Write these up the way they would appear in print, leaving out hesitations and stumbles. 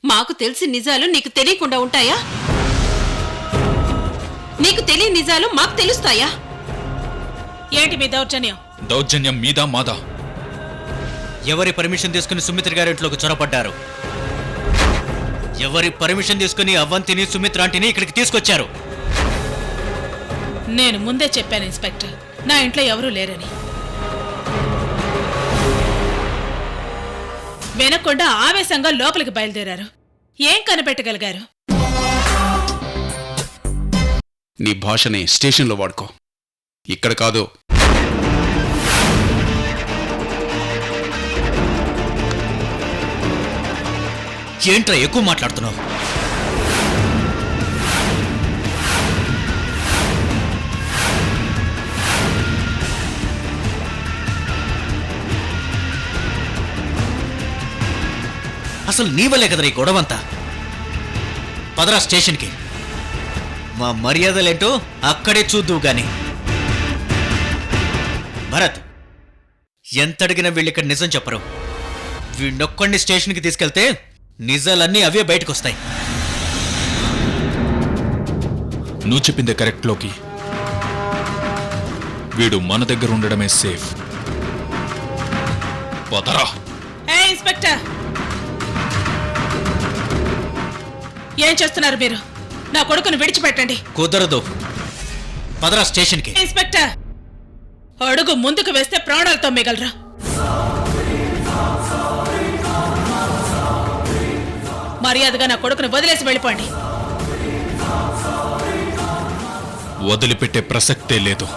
మాకు తెలిసి నిజాలు నీకు తెలియకుండా ఉంటాయా? నీకు తెలియని నిజాలు మాకు తెలుస్తాయా? ఏంటి మీ దౌర్జన్యం? దౌర్జన్యం మీదా మాదా? ఎవరి పర్మిషన్ తీసుకుని సుమిత్ర గారింట్లోకి చొరబడ్డారు? ఎవరి పర్మిషన్ తీసుకుని అవంతిని సుమిత్రాంటిని ఇక్కడికి తీసుకొచ్చారు? నేను ముందే చెప్పాను ఇన్స్పెక్టర్, నా ఇంట్లో ఎవరూ లేరని. వినకుండా ఆవేశంగా లోపలికి బయలుదేరారు. ఏం కనిపెట్టగలిగారు? నీ భాషని స్టేషన్లో వాడుకో, ఇక్కడ కాదు. ఏంట్రా ఎక్కువ మాట్లాడుతున్నావు? అసలు నీ వల్లే కదరా ఈ గొడవంతా. పదరా స్టేషన్కి. మా మర్యాదలేంటో అక్కడే చూద్దువు గాని. భరత్, ఎంత అడిగినా వీళ్ళిక్కడ నిజం చెప్పరు. వీణొక్కడిని స్టేషన్కి తీసుకెళ్తే నిజాలన్నీ అవే బయటకొస్తాయి. నువ్వు చెప్పిందే కరెక్ట్ లోకి. వీడు మన దగ్గర ఉండడమే సేఫ్. పోతారా? ఇన్స్పెక్టర్, ఏం చేస్తున్నారు మీరు? నా కొడుకును విడిచిపెట్టండి. కుదరదు. పదరా స్టేషన్కి. ఇన్స్పెక్టర్, అడుగు ముందుకు వేస్తే ప్రాణాలతో మిగలరా. మర్యాదగా నా కొడుకును వదిలేసి వెళ్ళిపోండి. వదిలిపెట్టే ప్రసక్తే లేదు.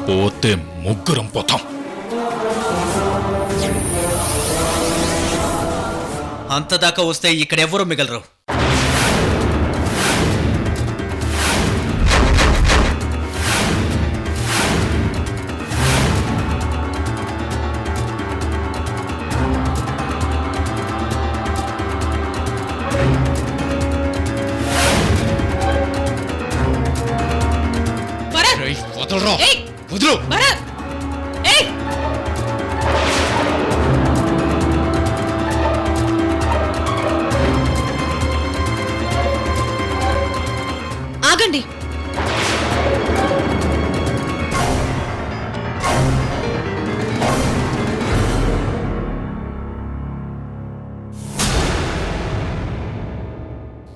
పోతే ముగ్గురం పోతాం. అంతదాకా వస్తే ఇక్కడెవ్వరూ మిగలరు. వదలు. ఆగండి.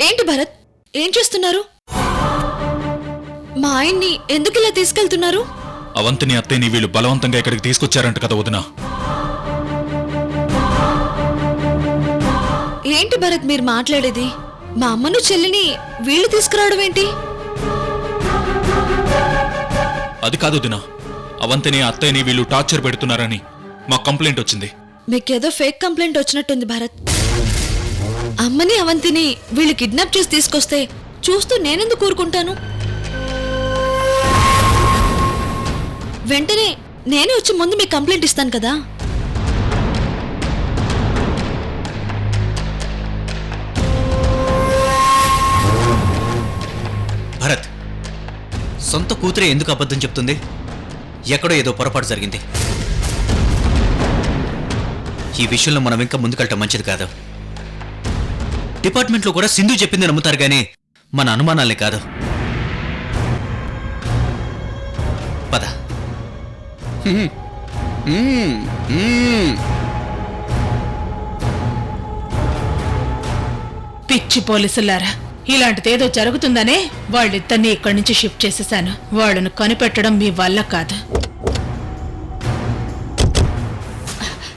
ఏంటి భరత్, ఏం చేస్తున్నారు? మా ఆయన్ని ఎందుకు ఇలా తీసుకెళ్తున్నారు? అవంతిని అత్తేని వీళ్ళు బలవంతంగా ఇక్కడికి తీసుకొచ్చారంట కదా వదినా. ఏంటి భరత్ మీరు మాట్లాడేది? మా అమ్మను చెల్లిని వీళ్ళు తీసుకురావడం ఏంటి? అది కాదు వదినా, అవంతిని అత్తేని వీళ్ళు టార్చర్ పెడుతున్నారని మా కంప్లైంట్ వచ్చింది. మీకేదో ఫేక్ కంప్లైంట్ వచ్చినట్టుంది భరత్. అమ్మని అవంతిని వీళ్ళు కిడ్నాప్ చేసి తీసుకొస్తే చూస్తూ నేనెందుకు కూరుకుంటాను? వెంటనే నేనే వచ్చి ముందు మీకు కంప్లైంట్ ఇస్తాను కదా. భరత్, సొంత కూతురే ఎందుకు అబద్ధం చెప్తుంది? ఎక్కడో ఏదో పొరపాటు జరిగింది. ఈ విషయంలో మనం ఇంకా ముందుకెళ్ళటం మంచిది కాదు. డిపార్ట్మెంట్లో కూడా సింధు చెప్పింది నమ్ముతారు కానీ మన అనుమానాలే కాదు. పద. పిచ్చి పోలీసులారా, ఇలాంటిదేదో జరుగుతుందనే వాళ్ళిద్దరినీ ఇక్కడి నుంచి షిఫ్ట్ చేసేసాను. వాళ్ళను కనిపెట్టడం మీ వల్ల కాదు.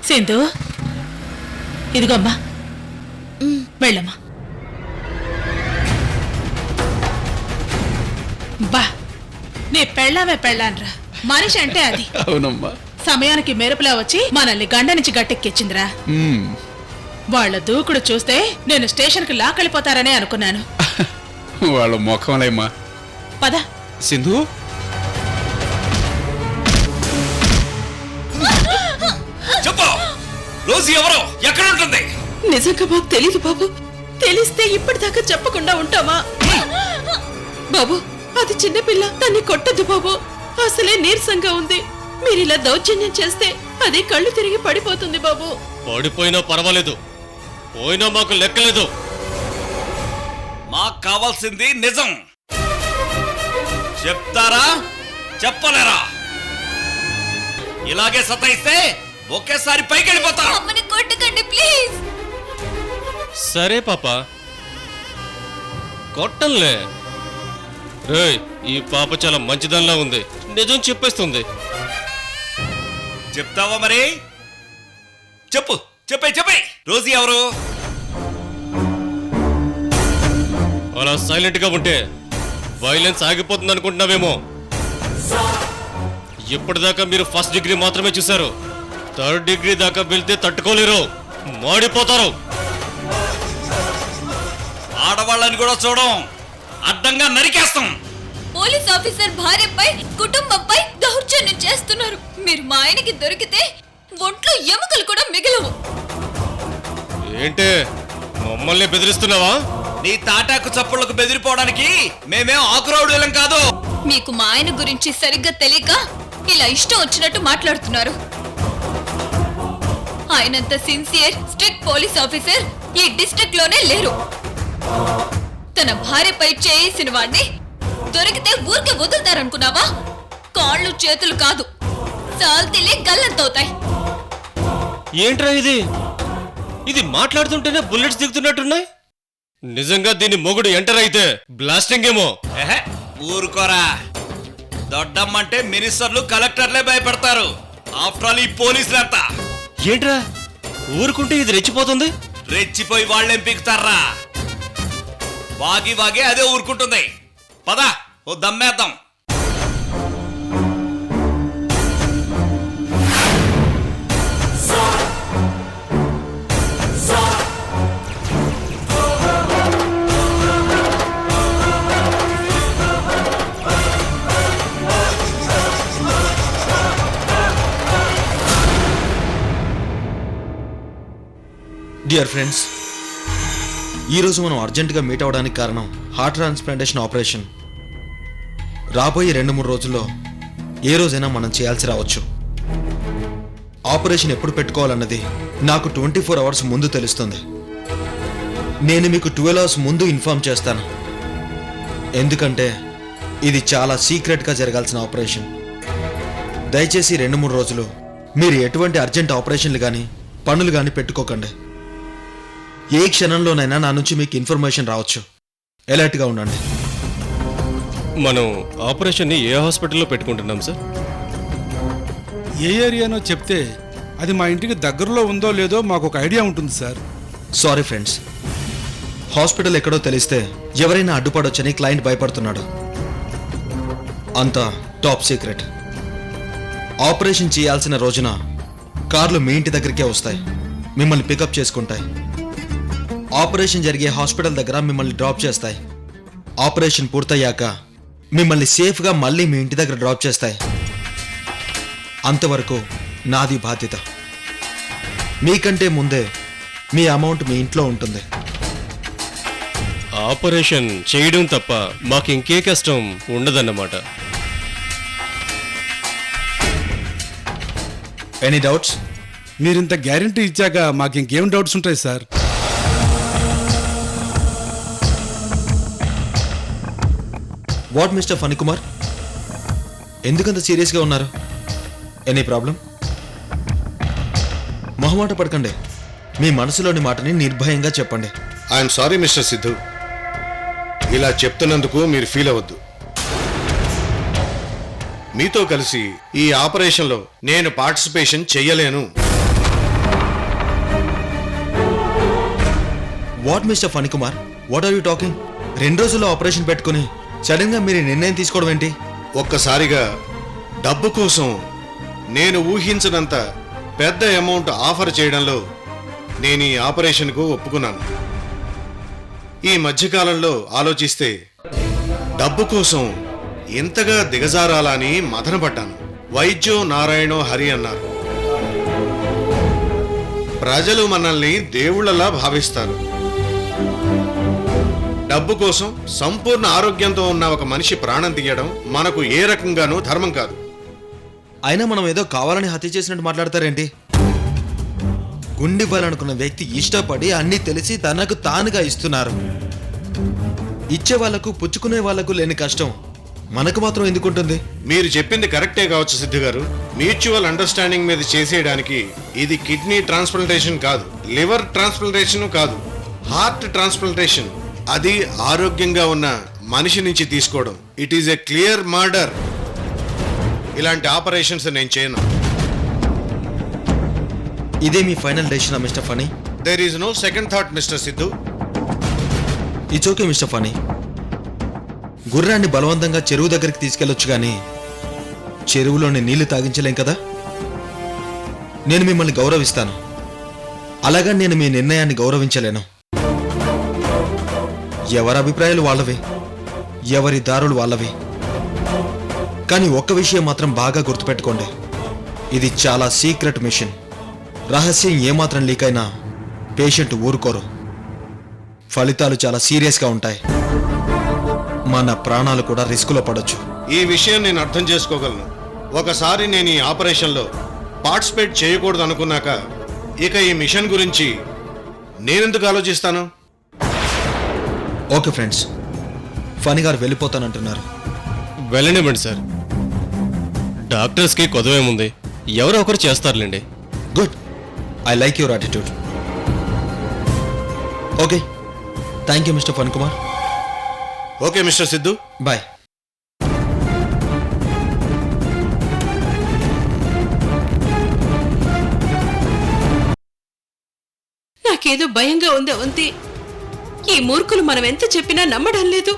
సింధు, ఇదిగోమ్మా, వెళ్ళమ్మా. బా, నీ పెళ్ళామే పెళ్ళాన్రా. మనిషి అంటే అది. అవునమ్మా. సమయానికి మెరుపులా వచ్చి మనల్ని గండ నుంచి గట్టెక్కించిందిరా. వాళ్ళ దూకుడు చూస్తే నేను స్టేషన్కి లాకెళ్ళిపోతారనే అనుకున్నాను. వాళ్ళ ముఖంలేమ్మా. పద. సింధు, చెప్పు, రోజు ఎవరో ఎక్కడ ఉంటుంది? నిజంగా మాకు తెలీదు బాబు. తెలిస్తే ఇప్పటిదాకా చెప్పకుండా ఉంటామా? బాబు, అది చిన్నపిల్ల, దాన్ని కొట్టద్దు బాబు. అసలే నీరసంగా ఉంది. మీరిలా దౌర్జన్యం చేస్తే అది కళ్ళు తిరిగి పడిపోతుంది బాబు. పడిపోయినా పర్వాలేదు, పోయినా మాకు లెక్కలేదు. మాకు కావాల్సింది నిజం. చెప్తారా చెప్పలేరా? ఇలాగే సతాయిస్తే ఒకేసారి పైకి వెళ్ళిపోతా. అమ్మని కొట్టకండి ప్లీజ్. సరే పాప, కొట్టంలే. రేయ్, ఈ పాప చాలా మంచిదనిలా ఉంది, నిజం చెప్పేస్తుంది. చెప్తావా మరి? చెప్పు, చెప్పే. రోజీ ఎవరు? అలా సైలెంట్ గా ఉంటే వైలెన్స్ ఆగిపోతుంది అనుకుంటున్నావేమో. ఇప్పటిదాకా మీరు ఫస్ట్ డిగ్రీ మాత్రమే చూశారు. థర్డ్ డిగ్రీ దాకా వెళ్తే తట్టుకోలేరు, మాడిపోతారు. ఆడవాళ్ళని కూడా చూడం, అడ్డంగా నరికేస్తాం. పోలీస్ ఆఫీసర్ భార్యపై కుటుంబంపై దౌర్జన్యం చేస్తున్నారు. మీరు మా ఆయనకి దొరికితే ఒంట్లో ఎముకలు కూడా మిగలవు. ఏంటే మమ్మల్ని బెదిరిస్తున్నావా? నీ తాటాకు చప్పుళ్లకు బెదిరిపోవడానికి మేమేం ఆకురౌడులం కాదు. మీకు మా ఆయన గురించి సరిగ్గా తెలియక ఇలా ఇష్టం వచ్చినట్టు మాట్లాడుతున్నారు. ఆయనంత సిన్సియర్ స్ట్రిక్ట్ పోలీస్ ఆఫీసర్ ఈ డిస్ట్రిక్ట్ లోనే లేరు. తన భార్యపై చేసిన వాడిని దొరికితే ఊరికే వదులుతారనుకున్నావా? కాళ్ళు చేతులు కాదు, సాల్తీలే గల్లంతవుతాయి. ఏంట్రా ఇది మాట్లాడుతుంటేనే బుల్లెట్స్ దిగుతున్నట్టున్నాయి. నిజంగా దీని మొగుడు ఎంటర్ అయితే బ్లాస్టింగ్ ఏమో. ఊరుకోరా, దొడ్డమ్మంటే మినిస్టర్లు కలెక్టర్లే భయపడతారు. ఆఫ్టర్ ఆల్ ఈ పోలీసులంతా. ఏంట్రా ఊరుకుంటే ఇది రెచ్చిపోతుంది? రెచ్చిపోయి వాళ్ళేం పీకుతారా? వాగి అదే ఊరుకుంటుంది. పద, ఓ దమ్మేద్దాం. డియర్ ఫ్రెండ్స్, ఈరోజు మనం అర్జెంటుగా మీట్ అవ్వడానికి కారణం హార్ట్ ట్రాన్స్ప్లాంటేషన్ ఆపరేషన్. రాబోయే 2-3 రోజుల్లో ఏ రోజైనా మనం చేయాల్సి రావచ్చు. ఆపరేషన్ ఎప్పుడు పెట్టుకోవాలన్నది నాకు 24 అవర్స్ ముందు తెలుస్తుంది. నేను మీకు 12 అవర్స్ ముందు ఇన్ఫార్మ్ చేస్తాను. ఎందుకంటే ఇది చాలా సీక్రెట్గా జరగాల్సిన ఆపరేషన్. దయచేసి 2-3 రోజులు మీరు ఎటువంటి అర్జెంట్ ఆపరేషన్లు కానీ పనులు కానీ పెట్టుకోకండి. ఏ క్షణంలోనైనా నా నుంచి మీకు ఇన్ఫర్మేషన్ రావచ్చు. అలర్ట్గా ఉండండి. మనం ఆపరేషన్ని ఏ హాస్పిటల్లో పెట్టుకుంటున్నాం సార్? ఏ ఏరియానో చెప్తే అది మా ఇంటికి దగ్గరలో ఉందో లేదో మాకు ఒక ఐడియా ఉంటుంది సార్. సారీ ఫ్రెండ్స్, హాస్పిటల్ ఎక్కడో తెలిస్తే ఎవరైనా అడ్డుపడొచ్చని క్లయింట్ భయపడుతున్నాడు. అంతా టాప్ సీక్రెట్. ఆపరేషన్ చేయాల్సిన రోజున కార్లు మీ ఇంటి దగ్గరికే వస్తాయి, మిమ్మల్ని పికప్ చేసుకుంటాయి. ఆపరేషన్ జరిగే హాస్పిటల్ దగ్గర మిమ్మల్ని డ్రాప్ చేస్తాయి. ఆపరేషన్ పూర్తయ్యాక మిమ్మల్ని సేఫ్గా మళ్ళీ మీ ఇంటి దగ్గర డ్రాప్ చేస్తాయి. అంతవరకు నాది బాధ్యత. మీకంటే ముందే మీ అమౌంట్ మీ ఇంట్లో ఉంటుంది. ఆపరేషన్ చేయడం తప్ప మాకు ఇంకే కష్టం ఉండదన్నమాట. Any doubts? మీరింత గ్యారంటీ ఇచ్చాక మాకు ఇంకేం డౌట్స్ ఉంటాయి సార్? వాట్ మిస్టర్ ఫణికుమార్, ఎందుకంత సీరియస్గా ఉన్నారు? Any problem? మొహమాట పడకండి, మీ మనసులోని మాటని నిర్భయంగా చెప్పండి. ఐఎమ్ సారీ మిస్టర్ సిద్ధు, ఇలా చెప్తున్నందుకు మీరు ఫీల్ అవ్వద్దు. మీతో కలిసి ఈ ఆపరేషన్లో నేను పార్టిసిపేషన్ చెయ్యలేను. What mister Phanikumar, what are you talking? 2 రోజుల్లో ఆపరేషన్ పెట్టుకుని సడన్ గా మీరు నిర్ణయం తీసుకోవడం ఏంటి? ఒక్కసారిగా డబ్బు కోసం నేను ఊహించినంత పెద్ద అమౌంట్ ఆఫర్ చేయడంలో నేను ఈ ఆపరేషన్కు ఒప్పుకున్నాను. ఈ మధ్యకాలంలో ఆలోచిస్తే డబ్బు కోసం ఇంతగా దిగజారాలా అని మదనపడ్డాను. వైద్యో నారాయణో హరి అన్నారు. ప్రజలు మనల్ని దేవుళ్ళలా భావిస్తారు. డబ్బు కోసం సంపూర్ణ ఆరోగ్యంతో ఉన్న ఒక మనిషి ప్రాణం తీయడం మనకు ఏ రకంగానూ ధర్మం కాదు. అయినా మనం ఏదో కావాలని హత్య చేసినట్టు మాట్లాడతారేంటి? గుండివ్వాలనుకున్న వ్యక్తి ఇష్టపడి అన్నీ తెలిసి తనకు తానుగా ఇస్తున్నారు. ఇచ్చే వాళ్లకు పుచ్చుకునే వాళ్లకు లేని కష్టం మనకు మాత్రం ఎందుకుంటుంది? మీరు చెప్పింది కరెక్టే కావచ్చు సిద్ధు గారు. మ్యూచువల్ అండర్స్టాండింగ్ మీద చేసేయడానికి ఇది కిడ్నీ ట్రాన్స్ప్లాంటేషన్ కాదు, లివర్ ట్రాన్స్ప్లాంటేషన్ కాదు, హార్ట్ ట్రాన్స్ప్లాంటేషన్. అది ఆరోగ్యంగా ఉన్న మనిషి నుంచి తీసుకోవడం. It is a clear murder. ఇలాంటి ఆపరేషన్స్ నేను చేయను. ఇదే మీ final decision mister Phani? There is no second thought mister Siddhu. It's okay mister Phani. గుర్రాన్ని బలవంతంగా చెరువు దగ్గరికి తీసుకెళ్లొచ్చు కానీ చెరువులోని నీళ్లు తాగించలేం కదా. నేను మిమ్మల్ని గౌరవిస్తాను, అలాగా నేను మీ నిర్ణయాన్ని గౌరవించలేను. ఎవరి అభిప్రాయాలు వాళ్ళవి, ఎవరి దారులు వాళ్ళవి. కానీ ఒక్క విషయం మాత్రం బాగా గుర్తుపెట్టుకోండి, ఇది చాలా సీక్రెట్ మిషన్. రహస్యం ఏమాత్రం లీక్ అయినా పేషెంట్ ఊరుకోరు. ఫలితాలు చాలా సీరియస్గా ఉంటాయి. మన ప్రాణాలు కూడా రిస్కులో పడొచ్చు. ఈ విషయం నేను అర్థం చేసుకోగలను. ఒకసారి నేను ఈ ఆపరేషన్లో పార్టిసిపేట్ చేయకూడదు అనుకున్నాక ఇక ఈ మిషన్ గురించి నేనెందుకు ఆలోచిస్తాను? ఓకే ఫ్రెండ్స్, ఫనీ గారు వెళ్ళిపోతానంటున్నారు. వెళ్ళనివ్వండి సార్. డాక్టర్స్కి కొదవేముంది, ఎవరో ఒకరు చేస్తారులేండి. Good, I like your attitude. Okay, thank you mister Phani Kumar. Okay mister Siddhu, bye. నాకేదో భయంగా ఉంది అవంతి. ఈ మూర్ఖులు మనం ఎంత చెప్పినా నమ్మడం లేదు,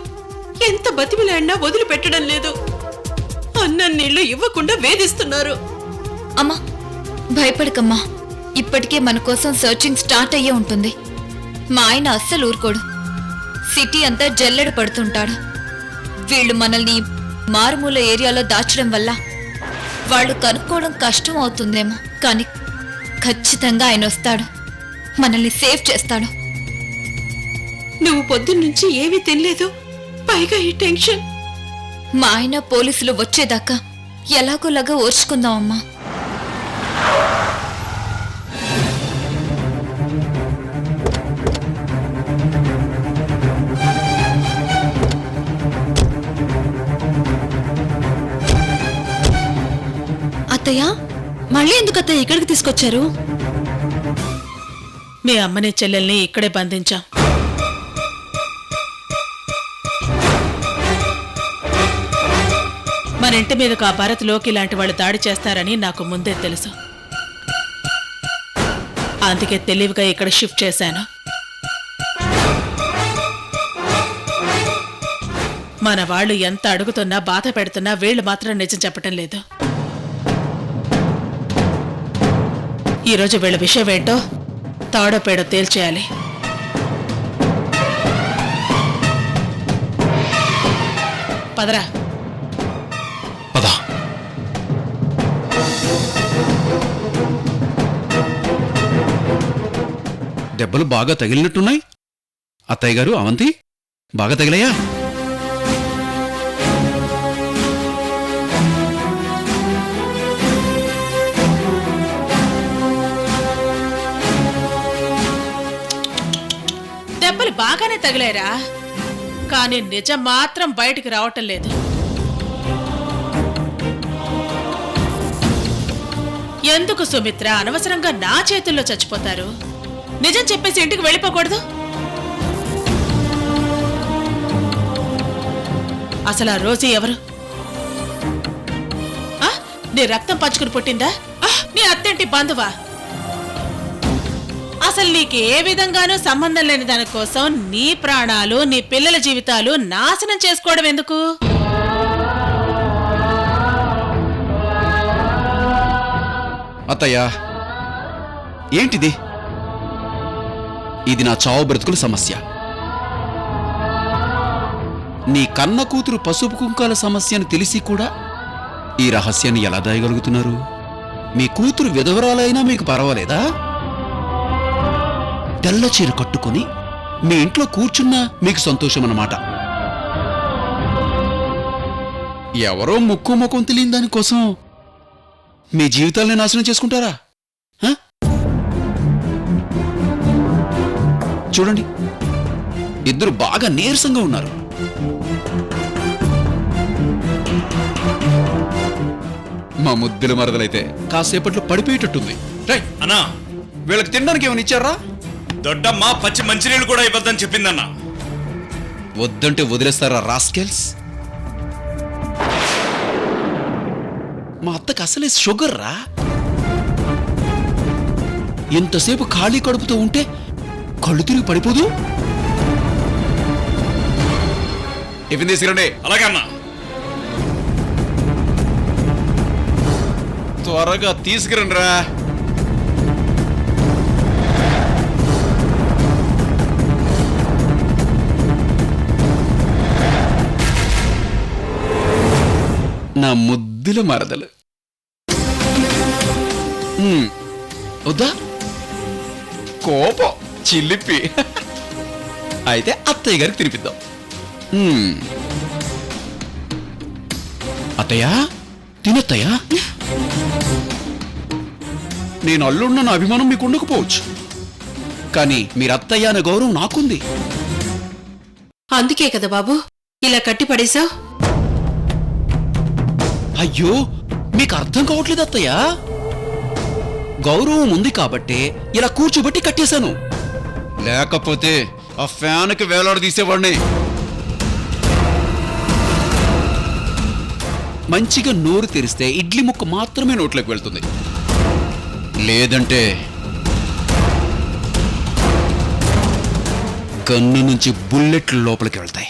ఎంత బతిమిలాడినా వదిలిపెట్టడం లేదు. అన్న నీళ్లు ఇవ్వకుండా వేధిస్తున్నారు. అమ్మా భయపడకమ్మా, ఇప్పటికే మన కోసం సర్చింగ్ స్టార్ట్ అయ్యే ఉంటుంది. మా ఆయన అస్సలు ఊరుకోడు, సిటీ అంతా జల్లెడ పడుతుంటాడు. వీళ్ళు మనల్ని మారుమూల ఏరియాలో దాచడం వల్ల వాళ్ళు కనుక్కోవడం కష్టం అవుతుందేమో, కానీ ఖచ్చితంగా ఆయన వస్తాడు, మనల్ని సేవ్ చేస్తాడు. నువ్వు పొద్దున్నుంచి ఏమీ తినలేదు, పైగా ఈ టెన్షన్. మా ఆయన పోలీసులు వచ్చేదాకా ఎలాగోలాగా ఓర్చుకుందామమ్మా. అత్తయ్య, మళ్ళీ ఎందుకు అత్తయ్య ఇక్కడికి తీసుకొచ్చారు? మీ అమ్మని చెల్లెల్ని ఇక్కడే బంధించాం. మన ఇంటి మీదకు ఆ భరత్ లోకి ఇలాంటి వాళ్ళు దాడి చేస్తారని నాకు ముందే తెలుసు. అందుకే తెలివిగా ఇక్కడ షిఫ్ట్ చేశాను. మన వాళ్ళు ఎంత అడుగుతున్నా బాధ పెడుతున్నా వీళ్ళు మాత్రం నిజం చెప్పటం లేదు. ఈరోజు వీళ్ళ విషయం ఏంటో తాడో పేడో తేల్చేయాలి. పదరా. పదా. దెబ్బలు బాగా తగిలినట్టున్నాయి. అత్తయ్య గారు, అవంతి బాగా తగిలాయా? దెబ్బలు బాగానే తగిలేరా, కానీ నిజం మాత్రం బయటికి రావటం లేదు. ఎందుకు సుమిత్ర అనవసరంగా నా చేతుల్లో చచ్చిపోతారు? నిజం చెప్పేసి ఇంటికి వెళ్ళిపోకూడదు? అసలు ఆ రోజు ఎవరు? నీ రక్తం పంచుకుని పుట్టిందా? నీ అత్తంటి బంధువా? అసలు నీకు ఏ విధంగానూ సంబంధం లేని దాని కోసం నీ ప్రాణాలు, నీ పిల్లల జీవితాలు నాశనం చేసుకోవడం ఎందుకు? అత్తయ్యా, ఏంటిది? ఇది నా చావు బ్రతుకుల సమస్య. నీ కన్న కూతురు పసుపు కుంకాల సమస్యను తెలిసి కూడా ఈ రహస్యాన్ని ఎలా దాయగలుగుతున్నారు? మీ కూతురు విధవరాలైనా మీకు పర్వాలేదా? తెల్ల చీర కట్టుకుని మీ ఇంట్లో కూర్చున్నా మీకు సంతోషం అన్నమాట. ఎవరో ముక్కు ముఖం తెలియని దానికోసం మీ జీవితాల్ని నాశనం చేసుకుంటారా? చూడండి, ఇద్దరు బాగా నీరసంగా ఉన్నారు. మా ముద్దుల మరదలైతే కాసేపట్లో పడిపోయేటట్టుంది. రేయ్, అన్నా, వీళ్ళకి తినడానికి ఏమైనా ఇచ్చారా? దొడ్డమ్మ పచ్చి మంచినీళ్ళు కూడా ఇవ్వద్దని చెప్పిందన్నా. వద్దంటే వదిలేస్తారా రాస్కెల్స్? మా అత్తకు అసలే షుగర్ రా. ఎంతసేపు ఖాళీ కడుపుతూ ఉంటే కళ్ళు తిరిగి పడిపోదు. టిఫిన్ తీసుకురండి. అలాగే అన్నా. త్వరగా తీసుకురండి రా. నా ముద్దుల మరదలు. వద్దా? కోపం చిల్లిపి. అయితే అత్తయ్య గారికి తినిపిద్దాం. అత్తయ్యా, తినత్తయ్యా. నేను అల్లున్న నా అభిమానం మీకు ఉండకపోవచ్చు, కానీ మీరు అత్తయ్య అనే గౌరవం నాకుంది. అందుకే కదా బాబు ఇలా కట్టి పడేశావు. అయ్యో, మీకు అర్థం కావట్లేదు అత్తయ్యా. గౌరవం ఉంది కాబట్టే ఇలా కూర్చోబెట్టి కట్టేశాను. లేకపోతే ఆ ఫ్యాన్కి వేలాడదీసేవాడిని. మంచిగా నోరు తెరిస్తే ఇడ్లీ ముక్క మాత్రమే నోట్లోకి వెళ్తుంది, లేదంటే గన్ను నుంచి బుల్లెట్లు లోపలికి వెళ్తాయి.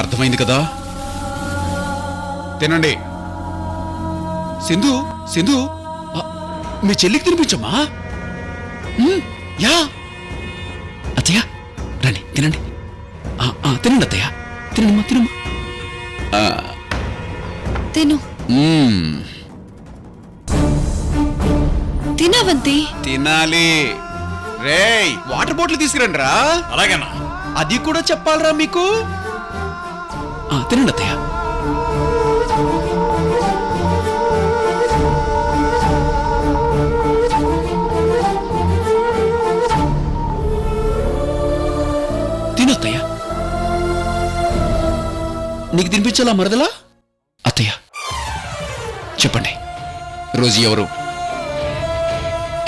అర్థమైంది కదా? తినండి. సింధు, సింధు, మీ చెల్లికి తినిపించమ్మా. యా అత్తయ్య, రండి తినండి. తినండి అత్తయ్య, తినమ్మా, తినమ్మా. తిను. తినవంతి. తినాలి. రేయ్, వాటర్ బాటిల్ తీసుకురండి రా. అలాగేనా? అది కూడా చెప్పాలరా మీకు. తినండి అత్తయ్య. తినత్తయ్య. నీకు తినిపించాలా మరదలా? అత్తయ్య చెప్పండి, రోజు ఎవరు?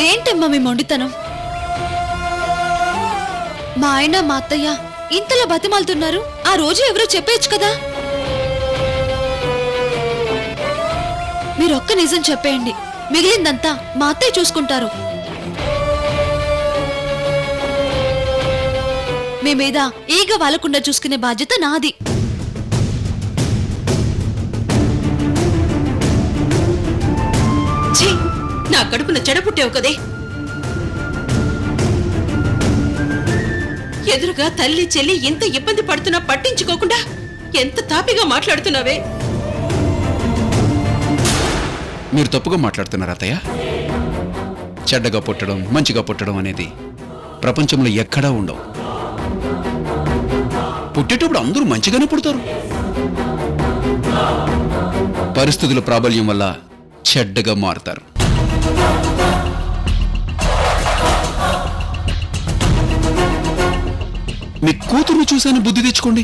ఏంటమ్మా మీ మొండితనం? మా ఆయన మా అత్తయ్య ఇంతలా బతిమాలుతున్నారు. ఆ రోజు ఎవరో చెప్పేయచ్చు కదా. మీరొక్క నిజం చెప్పేయండి, మిగిలిందంతా మా అత్తయ్య చూసుకుంటారు. మీ మీద ఈగ వాలకుండా చూసుకునే బాధ్యత నాది. ఛీ, నా కడుపున చెడపుట్టావు కదే. ఎదురుగా తల్లి చెల్లి ఎంత ఇబ్బంది పడుతున్నా పట్టించుకోకుండా ఎంత తాపిగా మాట్లాడుతున్నావే. మీరు తప్పుగా మాట్లాడుతున్నారు అత్తయ్య. చెడ్డగా పుట్టడం, మంచిగా పుట్టడం అనేది ప్రపంచంలో ఎక్కడా ఉండవు. పుట్టేటప్పుడు అందరూ మంచిగానే పుడతారు. పరిస్థితుల ప్రాబల్యం వల్ల చెడ్డగా మారుతారు. మీ కూతుర్ని చూశాను, బుద్ధి తెచ్చుకోండి.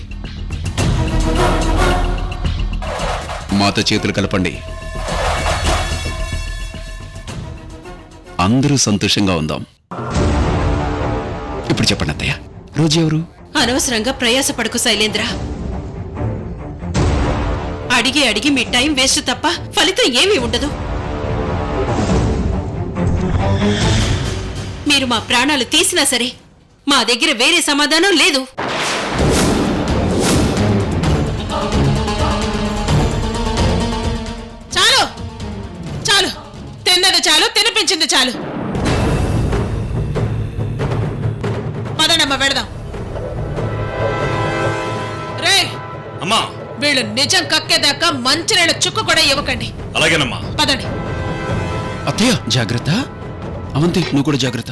మాతో చేతులు కలపండి, అందరూ సంతోషంగా ఉందాం. ఇప్పుడు చెప్పండి అత్తయ్య, రోజు ఎవరు? అనవసరంగా ప్రయాసపడకు శైలేంద్ర. అడిగి అడిగి మీ టైం వేస్ట్ తప్ప ఫలితం ఏమీ ఉండదు. మీరు మా ప్రాణాలు తీసినా సరే మా దగ్గర వేరే సమాధానం లేదు. చాలు చాలు, తిన్నది చాలు, తినిపించింది చాలు. పదనమ్మ వెడదాం. రే అమ్మా, వీళ్ళు నిజం కక్కేదాకా మంచినీళ్ళ చుక్క కూడా ఇవ్వకండి. అలాగేనమ్మా. పదండి. అత్తయ్య జాగ్రత్త. అవంతి, నువ్వు కూడా జాగ్రత్త.